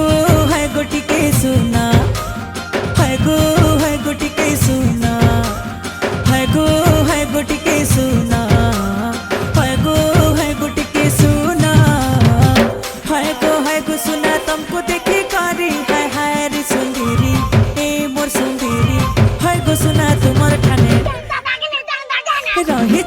है गोटी के सुना, है गोटी के सुना, है गोटी के सुना, है गोटी के सुना, है गो सुना तुमको देखी कारी है रे सुंदरी ए मोर सुंदरी है गो सुना तुमर ठाने रही